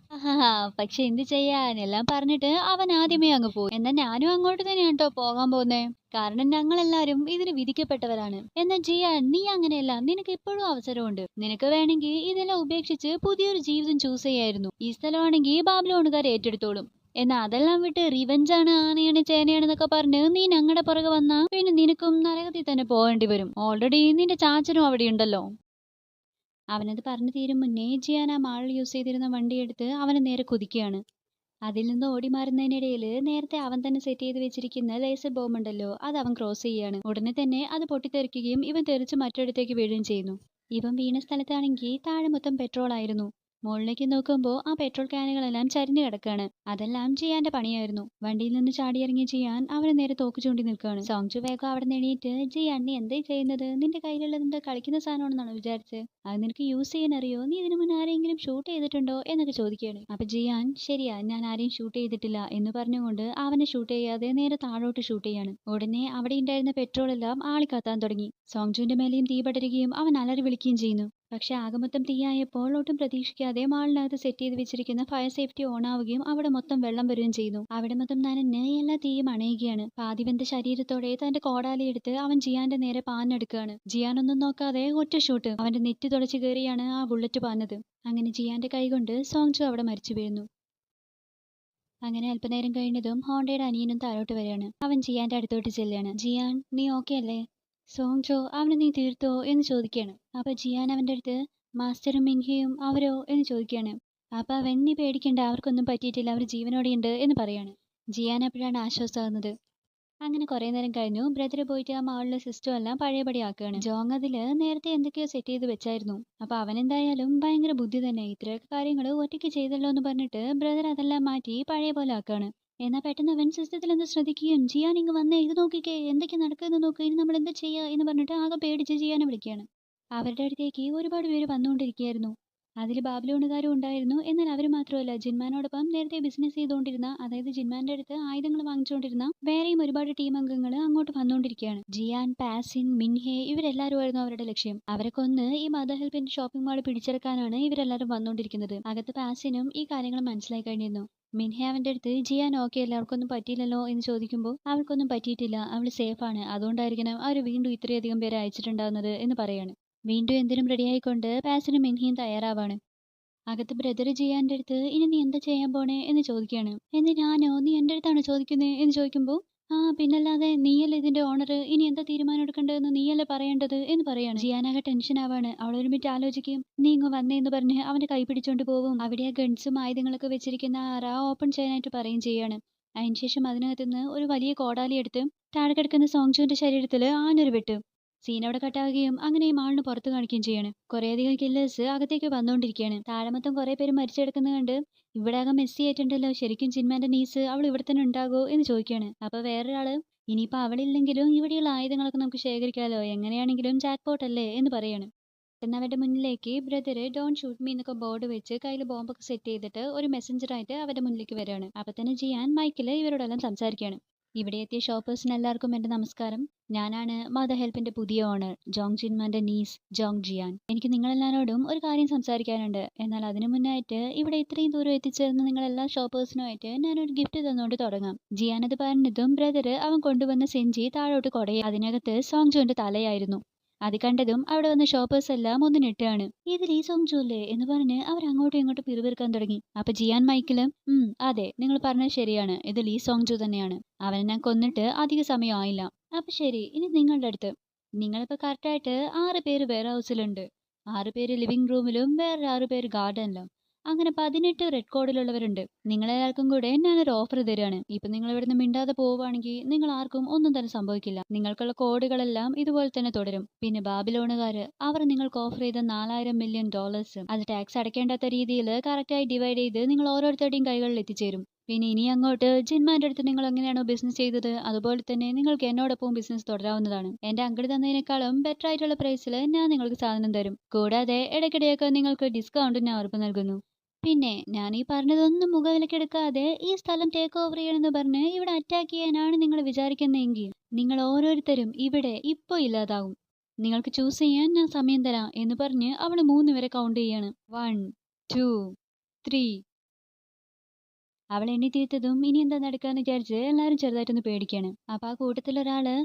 പക്ഷെ എന്ത് ചെയ്യാൻ, എല്ലാം പറഞ്ഞിട്ട് അവൻ ആദ്യമേ അങ്ങ് പോയി. എന്നാൽ ഞാനും അങ്ങോട്ട് തന്നെയാണ് കേട്ടോ പോകാൻ പോകുന്നേ. കാരണം ഞങ്ങളെല്ലാരും ഇതിന് വിധിക്കപ്പെട്ടവരാണ്. എന്നാൽ ജിയാൻ, നീ അങ്ങനെയല്ല, നിനക്ക് ഇപ്പോഴും അവസരമുണ്ട്. നിനക്ക് വേണമെങ്കിൽ ഇതെല്ലാം ഉപേക്ഷിച്ച് പുതിയൊരു ജീവിതം ചൂസ് ചെയ്യായിരുന്നു. ഈ സ്ഥലമാണെങ്കിൽ ബാബിലോണുകാർ ഏറ്റെടുത്തോളും. എന്നാൽ അതെല്ലാം വിട്ട് റിവെഞ്ചാണ്, ആനയാണ് ചേനയാണെന്നൊക്കെ പറഞ്ഞ് നീ ഞങ്ങളുടെ പുറകെ വന്നാ പിന്നെ നിനക്കും നരകത്തിൽ തന്നെ പോകേണ്ടി വരും. ഓൾറെഡി നിന്റെ ചാച്ചനും അവിടെ ഉണ്ടല്ലോ. അവനത് പറഞ്ഞു തീരും മുന്നേ ജിയാൻ ആ മാൾ യൂസ് ചെയ്തിരുന്ന വണ്ടിയെടുത്ത് അവനെ നേരെ കുതിക്കുകയാണ്. അതിൽ നിന്ന് ഓടി മാറുന്നതിനിടയിൽ നേരത്തെ അവൻ തന്നെ സെറ്റ് ചെയ്ത് വെച്ചിരിക്കുന്ന ലേസർ ബോംബ് ഉണ്ടല്ലോ, അത് അവൻ ക്രോസ് ചെയ്യാണ്. ഉടനെ തന്നെ അത് പൊട്ടിത്തെറിക്കുകയും ഇവൻ തെറിച്ച് മറ്റൊരിടത്തേക്ക് വീഴുകയും ചെയ്യുന്നു. ഇവൻ വീണ സ്ഥലത്താണെങ്കിൽ താഴെ മൊത്തം പെട്രോൾ ആയിരുന്നു. മുകളിലേക്ക് നോക്കുമ്പോൾ ആ പെട്രോൾ ക്യാനുകളെല്ലാം ചരിഞ്ഞു കിടക്കാണ്. അതെല്ലാം ജിയാന്റെ പണിയായിരുന്നു. വണ്ടിയിൽ നിന്ന് ചാടിയിറങ്ങി ജിയാൻ അവനെ നേരെ തോക്ക് ചൂണ്ടി നിൽക്കുകയാണ്. സോങ് ജു വേഗം അവിടെ എണീറ്റ്, ജിയാൻ നീ എന്താ ചെയ്യുന്നത്, നിന്റെ കയ്യിലുള്ളത് കളിക്കുന്ന സാധനമാണെന്നാണ് വിചാരിച്ചത്, അത് നിനക്ക് യൂസ് ചെയ്യാൻ അറിയോ, നീ ഇതിനു മുന്നേ ആരെങ്കിലും ഷൂട്ട് ചെയ്തിട്ടുണ്ടോ എന്നൊക്കെ ചോദിക്കുകയാണ്. അപ്പൊ ജിയാൻ ശരിയാ, ഞാൻ ആരെയും ഷൂട്ട് ചെയ്തിട്ടില്ല എന്ന് പറഞ്ഞുകൊണ്ട് അവനെ ഷൂട്ട് ചെയ്യാതെ നേരെ താഴോട്ട് ഷൂട്ട് ചെയ്യാണ്. ഉടനെ അവിടെ ഉണ്ടായിരുന്ന പെട്രോൾ എല്ലാം ആളിക്കത്താൻ തുടങ്ങി. സോങ് ജുവിന്റെ മേലെയും തീ പടരുകയും അവൻ അലറി വിളിക്കുകയും ചെയ്യുന്നു. പക്ഷെ ആകെ മൊത്തം തീയായപ്പോൾ ഒട്ടും പ്രതീക്ഷിക്കാതെ മാളിനകത്ത് സെറ്റ് ചെയ്ത് വെച്ചിരിക്കുന്ന ഫയർ സേഫ്റ്റി ഓൺ ആവുകയും അവിടെ മൊത്തം വെള്ളം വരികയും ചെയ്യുന്നു. അവിടെ മൊത്തം നനഞ്ഞ് എല്ലാ തീയും അണയുകയാണ്. പാതിവെന്ത ശരീരത്തോടെ തന്റെ കോടാലി എടുത്ത് അവൻ ജിയാന്റെ നേരെ പാഞ്ഞെടുക്കുകയാണ്. ജിയാൻ ഒന്നും നോക്കാതെ ഒറ്റ ഷൂട്ട് അവന്റെ നെറ്റ് തുടച്ച് കയറിയാണ് ആ ബുള്ളറ്റ് പാഞ്ഞത്. അങ്ങനെ ജിയാന്റെ കൈകൊണ്ട് സോങ് ജു അവിടെ മരിച്ചു വീഴുന്നു. അങ്ങനെ അല്പനേരം കഴിഞ്ഞതും ഹോണ്ടയുടെ അനിയനും താഴോട്ട് വരികയാണ്. അവൻ ജിയാന്റെ അടുത്തോട്ട് ചെല്ലുകയാണ്. ജിയാൻ നീ ഓക്കെ അല്ലേ? സോങ് ജോ അവനെ നീ തീർത്തോ എന്ന് ചോദിക്കുകയാണ്. അപ്പൊ ജിയാൻ അവന്റെ അടുത്ത് മാസ്റ്ററും മിൻഹയും അവരോ എന്ന് ചോദിക്കുകയാണ്. അപ്പൊ അവൻ നീ പേടിക്കണ്ട, അവർക്കൊന്നും പറ്റിയിട്ടില്ല, അവർ ജീവനോടെയുണ്ട് എന്ന് പറയാണ്. ജിയാൻ അപ്പോഴാണ് ആശ്വാസമാകുന്നത്. അങ്ങനെ കുറെ നേരം കഴിഞ്ഞു. ബ്രദർ പോയിട്ട് ആ മാളിലെ സിസ്റ്റം എല്ലാം പഴയപടി ആക്കുകയാണ്. ജോങ് അതില് നേരത്തെ എന്തൊക്കെയോ സെറ്റ് ചെയ്ത് വെച്ചായിരുന്നു. അപ്പൊ അവൻ എന്തായാലും ഭയങ്കര ബുദ്ധി തന്നെ, ഇത്രയൊക്കെ കാര്യങ്ങൾ ഒറ്റയ്ക്ക് ചെയ്തല്ലോ എന്ന് പറഞ്ഞിട്ട് ബ്രദർ അതെല്ലാം മാറ്റി പഴയ പോലെ ആക്കുകയാണ്. എന്നാൽ പെട്ടെന്ന് അവൻ സിസ്റ്റത്തിൽ എന്താ ശ്രദ്ധിക്കുകയും ജിയാൻ ഇങ്ങ് വന്നേ, ഇത് നോക്കിക്കേ എന്തൊക്കെ നടക്കുന്നത് നോക്കുക, ഇനി നമ്മൾ എന്താ ചെയ്യുക എന്ന് പറഞ്ഞിട്ട് ആകെ പേടിച്ച് ജിയാനെ വിളിക്കുകയാണ്. അവരുടെ അടുത്തേക്ക് ഒരുപാട് പേര് വന്നുകൊണ്ടിരിക്കുകയായിരുന്നു. അതിൽ ബാബിലോണുകാരും ഉണ്ടായിരുന്നു. എന്നാൽ അവർ മാത്രമല്ല, ജിൻമാനോടൊപ്പം നേരത്തെ ബിസിനസ് ചെയ്തുകൊണ്ടിരുന്ന, അതായത് ജിൻമാന്റെ അടുത്ത് ആയുധങ്ങൾ വാങ്ങിച്ചുകൊണ്ടിരുന്ന വേറെയും ഒരുപാട് ടീം അംഗങ്ങൾ അങ്ങോട്ട് വന്നുകൊണ്ടിരിക്കുകയാണ്. ജിയാൻ, പാസിൻ, മിൻഹെ ഇവരെല്ലാവരുമായിരുന്നു അവരുടെ ലക്ഷ്യം. അവരെ കൊന്ന് ഈ മദർ ഹെൽപ്പിന്റെ ഷോപ്പിംഗ് മാൾ പിടിച്ചെടുക്കാനാണ് ഇവരെല്ലാവരും വന്നുകൊണ്ടിരിക്കുന്നത്. അകത്ത് പാസിനും ഈ കാര്യങ്ങൾ മനസ്സിലായി കഴിഞ്ഞിരുന്നു. മിൻഹെ അവന്റെ അടുത്ത് ജിയാൻ ഓക്കെ അല്ല, അവർക്കൊന്നും പറ്റിയില്ലല്ലോ എന്ന് ചോദിക്കുമ്പോൾ അവൾക്കൊന്നും പറ്റിയിട്ടില്ല, അവൾ സേഫാണ്, അതുകൊണ്ടായിരിക്കണം അവർ വീണ്ടും ഇത്രയധികം പേരെ അയച്ചിട്ടുണ്ടാകുന്നത് എന്ന് പറയാണ്. വീണ്ടും എന്തിനും റെഡിയായിക്കൊണ്ട് പാസിനും മിൻഹയും തയ്യാറാവാണ്. അകത്ത് ബ്രദർ ജിയാന്റെ അടുത്ത് ഇനി നീ എന്താ ചെയ്യാൻ പോണേ എന്ന് ചോദിക്കുകയാണ്. എന്ന് ഞാനോ, നീ എൻ്റെ അടുത്താണ് ചോദിക്കുന്നത് എന്ന് ചോദിക്കുമ്പോൾ ആ പിന്നല്ലാതെ നീയല്ലേ ഇതിന്റെ ഓണർ, ഇനി എന്താ തീരുമാനം എടുക്കേണ്ടതെന്ന് നീയല്ലേ പറയേണ്ടത് എന്ന് പറയാണ്. ജിയാനാകെ ടെൻഷൻ ആവാണ്. അവളൊരു മിനിറ്റ് ആലോചിക്കും. നീ ഇങ്ങ് വന്നേന്ന് പറഞ്ഞ് അവന്റെ കൈ പിടിച്ചോണ്ട് പോവും. അവിടെ ആ ഗൺസും ആയുധങ്ങളൊക്കെ വെച്ചിരിക്കുന്ന ആ അറ ഓപ്പൺ ചെയ്യാനായിട്ട് പറയും ചെയ്യാണ്. അതിനുശേഷം അതിനകത്തുനിന്ന് ഒരു വലിയ കോടാലി എടുത്ത് താഴെ കിടക്കുന്ന സോങ്ജുവിന്റെ ശരീരത്തിൽ ആഞ്ഞൊരു വെട്ട്. സീൻ അവിടെ കട്ടാവുകയും അങ്ങനെ ഈ മാളിന് പുറത്ത് കാണിക്കുകയും ചെയ്യാണ്. കുറേയധികം കില്ലേഴ്സ് അകത്തേക്ക് വന്നുകൊണ്ടിരിക്കുകയാണ്. താഴെ മൊത്തം കുറെ പേര് മരിച്ചു കിടക്കുന്നത് കണ്ട് ഇവിടെ ആകെ മെസ്സി ആയിട്ടുണ്ടല്ലോ, ശരിക്കും ജിൻമാന്റെ നീസ് അവൾ ഇവിടെ തന്നെ ഉണ്ടാകോ എന്ന് ചോദിക്കുകയാണ്. അപ്പൊ വേറൊരാള് ഇനിയിപ്പോ അവളില്ലെങ്കിലും ഇവിടെയുള്ള ആയുധങ്ങളൊക്കെ നമുക്ക് ശേഖരിക്കാലോ, എങ്ങനെയാണെങ്കിലും ജാക്ക് പോട്ട് അല്ലേ എന്ന് പറയാണ്. പെട്ടെന്ന് അവരുടെ മുന്നിലേക്ക് ബ്രദർ ഡോൺ ഷൂട്ട് മീ എന്നൊക്കെ ബോർഡ് വെച്ച് കയ്യിൽ ബോംബൊക്കെ സെറ്റ് ചെയ്തിട്ട് ഒരു മെസ്സഞ്ചറായിട്ട് അവരുടെ മുന്നിലേക്ക് വരികയാണ്. അപ്പൊ തന്നെ ജിയാൻ മൈക്കിൽ ഇവരോടെല്ലാം സംസാരിക്കുകയാണ്. ഇവിടെ എത്തിയ ഷോപ്പേഴ്സിന് എല്ലാവർക്കും എന്റെ നമസ്കാരം. ഞാനാണ് മദർ ഹെൽപ്പിന്റെ പുതിയ ഓണർ ജോങ് ജിൻമാന്റെ നീസ് ജോങ് ജിയാൻ. എനിക്ക് നിങ്ങളെല്ലാവരോടും ഒരു കാര്യം സംസാരിക്കാനുണ്ട്. എന്നാൽ അതിനു മുന്നായിട്ട് ഇവിടെ ഇത്രയും ദൂരം എത്തിച്ചേർന്ന് നിങ്ങളെല്ലാ ഷോപ്പേഴ്സിനുമായിട്ട് ഞാനൊരു ഗിഫ്റ്റ് തന്നുകൊണ്ട് തുടങ്ങാം. ജിയാൻ അത് പറഞ്ഞതും ബ്രദർ അവൻ കൊണ്ടുവന്ന സെഞ്ചി താഴോട്ട് കൊടയെ അതിനകത്ത് സോങ് ജോന്റെ തലയായിരുന്നു. അത് കണ്ടതും അവിടെ വന്ന ഷോപ്പേഴ്സ് എല്ലാം ഒന്ന് ഞെട്ടുകയാണ്. ഇത് ലീ സോങ് ജോ അല്ലേ എന്ന് പറഞ്ഞ് അവർ അങ്ങോട്ടും ഇങ്ങോട്ടും പിറുപിറുക്കാൻ തുടങ്ങി. അപ്പൊ ജിയാൻ മൈക്കില് അതെ, നിങ്ങൾ പറഞ്ഞത് ശരിയാണ്, ഇത് ലീ സോങ് ജോ തന്നെയാണ്. അവനെ ഞാൻ കൊന്നിട്ട് അധിക സമയം ആയില്ല. അപ്പൊ ശരി, ഇനി നിങ്ങളുടെ അടുത്ത് നിങ്ങളിപ്പോ കറക്റ്റായിട്ട് 6 പേര് വെയർ ഹൗസിലുണ്ട്, 6 പേര് ലിവിംഗ് റൂമിലും വേറെ 6 പേര് ഗാർഡനിലും, അങ്ങനെ 18 റെഡ് കോഡിലുള്ളവരുണ്ട്. നിങ്ങളെല്ലാവർക്കും കൂടെ ഞാനൊരു ഓഫർ തരികയാണ്. ഇപ്പൊ നിങ്ങൾ ഇവിടുന്ന് മിണ്ടാതെ പോവുകയാണെങ്കിൽ നിങ്ങൾ ആർക്കും ഒന്നും തന്നെ സംഭവിക്കില്ല. നിങ്ങൾക്കുള്ള കോഡുകളെല്ലാം ഇതുപോലെ തന്നെ തുടരും. പിന്നെ ബാബിലോണുകാര് അവർ നിങ്ങൾക്ക് ഓഫർ ചെയ്ത $4000 മില്യൺ അത് ടാക്സ് അടയ്ക്കേണ്ടാത്ത രീതിയിൽ കറക്റ്റായി ഡിവൈഡ് ചെയ്ത് നിങ്ങൾ ഓരോരുത്തരുടെയും കൈകളിൽ എത്തിച്ചേരും. പിന്നെ ഇനി അങ്ങോട്ട് ജിൻമാന്റെ അടുത്ത് നിങ്ങൾ എങ്ങനെയാണോ ബിസിനസ് ചെയ്തത് അതുപോലെ തന്നെ നിങ്ങൾക്ക് എന്നോടൊപ്പം ബിസിനസ് തുടരാവുന്നതാണ്. എന്റെ അങ്കിൾ തന്നതിനേക്കാളും ബെറ്റർ ആയിട്ടുള്ള പ്രൈസിൽ ഞാൻ നിങ്ങൾക്ക് സാധനം തരും. കൂടാതെ ഇടയ്ക്കിടെയൊക്കെ നിങ്ങൾക്ക് ഡിസ്കൗണ്ട് ഞാൻ ഉറപ്പ് നൽകുന്നു. പിന്നെ ഞാൻ ഈ പറഞ്ഞതൊന്നും മുഖവിലക്കെടുക്കാതെ ഈ സ്ഥലം ടേക്ക് ഓവർ ചെയ്യണമെന്ന് പറഞ്ഞ് ഇവിടെ അറ്റാക്ക് ചെയ്യാനാണ് നിങ്ങൾ വിചാരിക്കുന്നതെങ്കിൽ നിങ്ങൾ ഓരോരുത്തരും ഇവിടെ ഇപ്പൊ ഇല്ലാതാവും. നിങ്ങൾക്ക് ചൂസ് ചെയ്യാൻ ഞാൻ സമയം തരാം എന്ന് പറഞ്ഞ് അവള് 3 വരെ കൗണ്ട് ചെയ്യാണ്. 1 2 3. അവൾ എണ്ണി തീർത്തതും ഇനി എന്താ നടക്കാന്ന് വിചാരിച്ച് എല്ലാവരും ചെറുതായിട്ടൊന്ന് പേടിക്കാണ്. അപ്പൊ ആ കൂട്ടത്തിലൊരാള്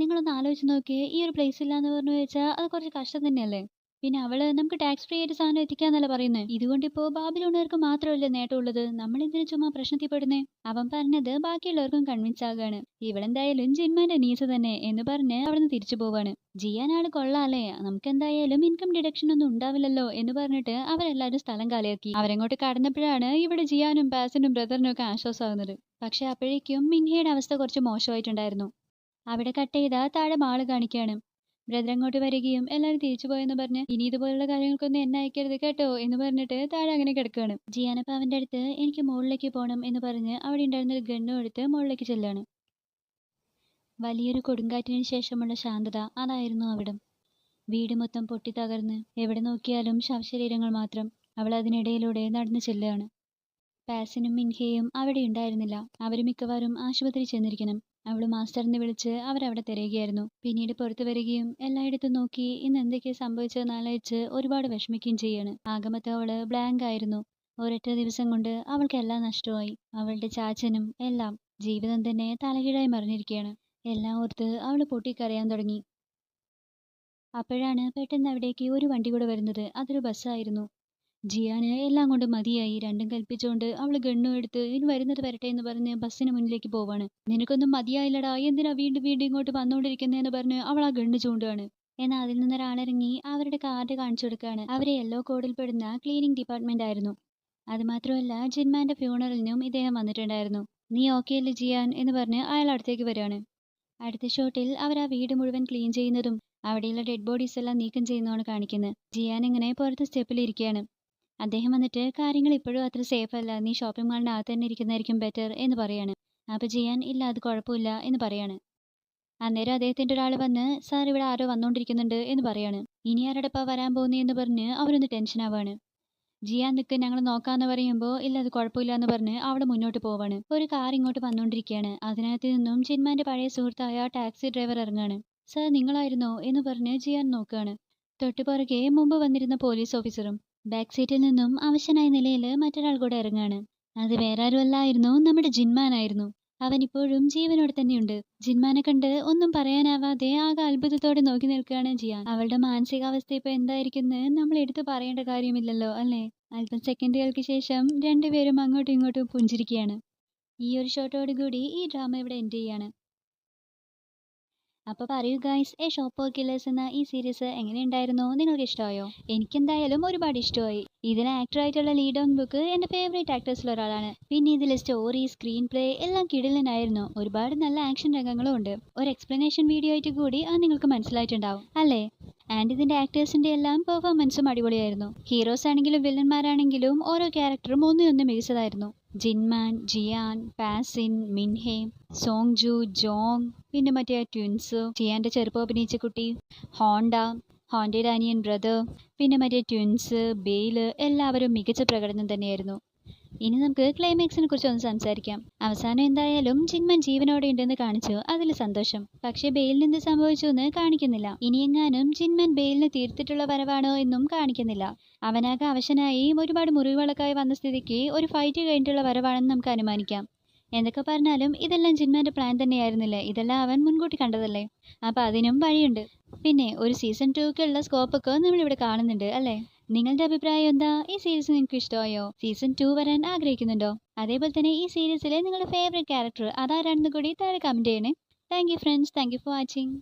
നിങ്ങളൊന്ന് ആലോചിച്ച് നോക്കിയേ, ഈ ഒരു പ്ലേസ് ഇല്ലാന്ന് പറഞ്ഞു വെച്ചാൽ അത് കുറച്ച് കഷ്ടം തന്നെയല്ലേ. പിന്നെ അവള് നമുക്ക് ടാക്സ് ഫ്രീ ആയിട്ട് സാധനം എത്തിക്കാന്നല്ല പറയുന്നത്. ഇതുകൊണ്ടിപ്പോ ബാബിലോണുകാർക്ക് മാത്രമല്ലേ നേട്ടമുള്ളത്, നമ്മൾ എന്തിനു ചുമ്മാ പ്രശ്നത്തിൽ പെടുന്നേ. അവൻ പറഞ്ഞത് ബാക്കിയുള്ളവർക്കും കൺവിൻസ് ആകാണ്. ഇവളെന്തായാലും ജിൻമാന്റെ നീസ് തന്നെ എന്ന് പറഞ്ഞ് അവിടുന്ന് തിരിച്ചു പോവാണ്. ജിയാൻ ആള് കൊള്ളാല്ലേ, നമുക്ക് എന്തായാലും ഇൻകം ഡിഡക്ഷൻ ഒന്നും ഉണ്ടാവില്ലല്ലോ എന്ന് പറഞ്ഞിട്ട് അവരെല്ലാരും സ്ഥലം കാലിയാക്കി. അവരങ്ങോട്ട് കടന്നപ്പോഴാണ് ഇവിടെ ജിയാനും പാസിനും ബ്രദറിനും ഒക്കെ ആശ്വാസമാകുന്നത്. പക്ഷെ അപ്പോഴേക്കും മിൻഹയുടെ അവസ്ഥ കുറച്ച് മോശമായിട്ടുണ്ടായിരുന്നു. അവിടെ കട്ട് ചെയ്ത താഴെ മാള് കാണിക്കാണ്. ബ്രദർ അങ്ങോട്ട് വരികയും എല്ലാവരും തിരിച്ചു പോയെന്ന് പറഞ്ഞ് ഇനി ഇതുപോലുള്ള കാര്യങ്ങൾക്കൊന്നും എന്നെ അയക്കരുത് കേട്ടോ എന്ന് പറഞ്ഞിട്ട് താഴെ അങ്ങനെ കിടക്കുകയാണ്. ജിയാനപ്പ അവന്റെ അടുത്ത് എനിക്ക് മുകളിലേക്ക് പോകണം എന്ന് പറഞ്ഞ് അവിടെ ഉണ്ടായിരുന്ന ഒരു ഗണ്ണും എടുത്ത് മുകളിലേക്ക് ചെല്ലാണ്. വലിയൊരു കൊടുങ്കാറ്റിന് ശേഷമുള്ള ശാന്തത അതായിരുന്നു അവിടം. വീട് മൊത്തം പൊട്ടി തകർന്ന് എവിടെ നോക്കിയാലും ശവശരീരങ്ങൾ മാത്രം. അവൾ അതിനിടയിലൂടെ നടന്നു ചെല്ലുകയാണ്. പാസിനും മിൻഹയും അവിടെ ഉണ്ടായിരുന്നില്ല. അവർ മിക്കവാറും ആശുപത്രി ചെന്നിരിക്കണം. അവള് മാസ്റ്ററിനെ വിളിച്ച് അവരവിടെ തിരയുകയായിരുന്നു. പിന്നീട് പുറത്തു വരികയും എല്ലായിടത്തും നോക്കി ഇന്ന് എന്തൊക്കെയാ സംഭവിച്ചതെന്ന് ആലോചിച്ച് ഒരുപാട് വിഷമിക്കുകയും ചെയ്യാണ്. ആകമൊത്തം അവള് ബ്ലാങ്ക് ആയിരുന്നു. ഒരൊറ്റ ദിവസം കൊണ്ട് അവൾക്ക് എല്ലാം നഷ്ടമായി. അവളുടെ ചാച്ചനും എല്ലാം. ജീവിതം തന്നെ തലകീഴായി മറിഞ്ഞിരിക്കുകയാണ്. എല്ലാം ഓർത്ത് അവള് പൊട്ടിക്കരയാൻ തുടങ്ങി. അപ്പോഴാണ് പെട്ടെന്ന് അവിടേക്ക് ഒരു വണ്ടി കൂടെ വരുന്നത്. അതൊരു ബസ്സായിരുന്നു. ജിയാന് എല്ലാം കൊണ്ട് മതിയായി. രണ്ടും കൽപ്പിച്ചുകൊണ്ട് അവള് ഗണ്ണും എടുത്ത് ഇനി വരുന്നത് വരട്ടെ എന്ന് പറഞ്ഞ് ബസ്സിന് മുന്നിലേക്ക് പോവാണ്. നിനക്കൊന്നും മതിയായില്ലടാ, എന്തിനാ വീണ്ടും വീണ്ടും ഇങ്ങോട്ട് വന്നുകൊണ്ടിരിക്കുന്നതെന്ന് പറഞ്ഞ് അവൾ ആ ഗണ്ണ് ചൂണ്ടുകയാണ്. എന്നാൽ അതിൽ നിന്നൊരാളിറങ്ങി അവരുടെ കാർഡ് കാണിച്ചു കൊടുക്കുകയാണ്. അവരെ യെല്ലോ കോഡിൽ പെടുന്ന ക്ലീനിങ് ഡിപ്പാർട്ട്മെന്റ് ആയിരുന്നു. അതുമാത്രമല്ല ജിൻമാന്റെ ഫ്യൂണറലിനും ഇദ്ദേഹം വന്നിട്ടുണ്ടായിരുന്നു. നീ ഓക്കെ അല്ലേ ജിയാൻ എന്ന് പറഞ്ഞ് അയാൾ അടുത്തേക്ക് വരികയാണ്. അടുത്ത ഷോട്ടിൽ അവർ ആ വീട് മുഴുവൻ ക്ലീൻ ചെയ്യുന്നതും അവിടെയുള്ള ഡെഡ് ബോഡീസ് എല്ലാം നീക്കം ചെയ്യുന്നതാണ് കാണിക്കുന്നത്. ജിയാൻ ഇങ്ങനെ പുറത്ത് സ്റ്റെപ്പിൽ ഇരിക്കുകയാണ്. അദ്ദേഹം വന്നിട്ട് കാര്യങ്ങൾ ഇപ്പോഴും അത്ര സേഫ് അല്ല, നീ ഷോപ്പിംഗ് മാളിനകത്ത് തന്നെ ഇരിക്കുന്നതായിരിക്കും ബെറ്റർ എന്ന് പറയാണ്. അപ്പൊ ജിയാൻ ഇല്ല അത് കുഴപ്പമില്ല എന്ന് പറയാണ്. അന്നേരം അദ്ദേഹത്തിന്റെ ഒരാൾ വന്ന് സാർ ഇവിടെ ആരോ വന്നുകൊണ്ടിരിക്കുന്നുണ്ട് എന്ന് പറയാണ്. ഇനി ആരുടെപ്പാ വരാൻ പോകുന്നേ എന്ന് പറഞ്ഞ് അവരൊന്ന് ടെൻഷൻ ആവാണ്. ജിയാൻ നിൽക്ക് ഞങ്ങൾ നോക്കാന്ന് പറയുമ്പോൾ ഇല്ല അത് കുഴപ്പമില്ല എന്ന് പറഞ്ഞ് അവിടെ മുന്നോട്ട് പോവാണ്. ഒരു കാർ ഇങ്ങോട്ട് വന്നുകൊണ്ടിരിക്കുകയാണ്. അതിനകത്ത് നിന്നും ജിൻമാന്റെ പഴയ സുഹൃത്തായ ടാക്സി ഡ്രൈവർ ഇറങ്ങാണ്. സാർ നിങ്ങളായിരുന്നോ എന്ന് പറഞ്ഞ് ജിയാൻ നോക്കുകയാണ്. തൊട്ടുപുറകെ മുമ്പ് വന്നിരുന്ന പോലീസ് ഓഫീസറും. ബാക്ക് സീറ്റിൽ നിന്നും അവശനായ നിലയിൽ മറ്റൊരാൾ കൂടെ ഇറങ്ങാണ്. അത് വേറെ ആരുമല്ലായിരുന്നു, നമ്മുടെ ജിൻമാനായിരുന്നു. അവൻ ഇപ്പോഴും ജീവനോടെ തന്നെയുണ്ട്. ജിൻമാനെ കണ്ട് ഒന്നും പറയാനാവാതെ ആകെ അത്ഭുതത്തോടെ നോക്കി നിൽക്കുകയാണ് ജിയാൻ. അവളുടെ മാനസികാവസ്ഥ ഇപ്പൊ എന്തായിരിക്കുന്നു നമ്മൾ എടുത്തു പറയേണ്ട കാര്യമില്ലല്ലോ അല്ലേ. അല്പം സെക്കൻഡുകൾക്ക് ശേഷം രണ്ടുപേരും അങ്ങോട്ടും ഇങ്ങോട്ടും പുഞ്ചിരിക്കുകയാണ്. ഈ ഒരു ഷോട്ടോട് കൂടി ഈ ഡ്രാമ ഇവിടെ എൻഡ് ചെയ്യാണ്. അപ്പോൾ പറയൂ guys, A shop of killers എന്ന ഈ സീരീസ് എങ്ങനെയുണ്ടായിരുന്നു? നിങ്ങൾക്ക് ഇഷ്ടമായോ? എനിക്കെന്തായാലും ഒരുപാട് ഇഷ്ടമായി. ഇതിലെ ആക്ടറായിട്ടുള്ള ലീ ഡോങ് ബുക്ക് എൻ്റെ ഫേവറേറ്റ് ആക്ടേഴ്സിൽ ഒരാളാണ്. പിന്നെ ഇതിലെ സ്റ്റോറി, സ്ക്രീൻ പ്ലേ എല്ലാം കിടിലനായിരുന്നു. ഒരുപാട് നല്ല ആക്ഷൻ രംഗങ്ങളും ഉണ്ട്. ഒരു എക്സ്പ്ലനേഷൻ വീഡിയോ ആയിട്ട് കൂടി അത് നിങ്ങൾക്ക് മനസ്സിലായിട്ടുണ്ടാവും അല്ലേ? ആൻഡ് ഇതിൻ്റെ ആക്ടേഴ്സിൻ്റെ എല്ലാം പെർഫോമൻസും അടിപൊളിയായിരുന്നു. ഹീറോസ് ആണെങ്കിലും വില്ലന്മാരാണെങ്കിലും ഓരോ ക്യാരക്ടറും ഒന്നിനൊന്ന് മികച്ചതായിരുന്നു. ജിൻമാൻ, ജിയാൻ, പാസിൻ, മിൻഹെ, സോങ്ജു, ജോങ്, പിന്നെ മറ്റേ ട്വിൻസ്, ജിയാൻ്റെ ചെറുപ്പം അഭിനയിച്ച കുട്ടി, ഹോണ്ടയുടെ അനിയൻ ബ്രദർ, പിന്നെ മറ്റേ ട്വിൻസ്, ബെയില്, എല്ലാവരും മികച്ച പ്രകടനം തന്നെയായിരുന്നു. ഇനി നമുക്ക് ക്ലൈമാക്സിനെ കുറിച്ച് ഒന്ന് സംസാരിക്കാം. അവസാനം എന്തായാലും ജിൻമാൻ ജീവനോടെ ഉണ്ടെന്ന് കാണിച്ചു, അതിൽ സന്തോഷം. പക്ഷേ ബെയിലിന് എന്ത് സംഭവിച്ചു എന്ന് കാണിക്കുന്നില്ല. ഇനിയെങ്ങാനും ജിൻമാൻ ബെയിലിന് തീർത്തിട്ടുള്ള വരവാണോ എന്നും കാണിക്കുന്നില്ല. അവനാകെ അവശനായി ഒരുപാട് മുറിവുകളൊക്കെ വന്ന സ്ഥിതിക്ക് ഒരു ഫൈറ്റ് കഴിഞ്ഞിട്ടുള്ള വരവാണെന്ന് നമുക്ക് അനുമാനിക്കാം. എന്തൊക്കെ പറഞ്ഞാലും ഇതെല്ലാം ജിൻമാൻ്റെ പ്ലാൻ തന്നെയായിരുന്നില്ലേ? ഇതെല്ലാം അവൻ മുൻകൂട്ടി കണ്ടതല്ലേ? അപ്പം അതിനും വഴിയുണ്ട്. പിന്നെ ഒരു സീസൺ 2ക്കുള്ള സ്കോപ്പൊക്കെ നമ്മളിവിടെ കാണുന്നുണ്ട് അല്ലേ? നിങ്ങളുടെ അഭിപ്രായം എന്താ? ഈ സീരീസ് നിങ്ങൾക്ക് ഇഷ്ടമായോ? സീസൺ 2 വരാൻ ആഗ്രഹിക്കുന്നുണ്ടോ? അതേപോലെ തന്നെ ഈ സീരീസിലെ നിങ്ങളുടെ ഫേവറേറ്റ് ക്യാരക്ടർ അതാരാണെന്ന് കൂടി താഴെ കമൻറ്റ് ചെയ്യണേ. Thank you friends, thank you for watching.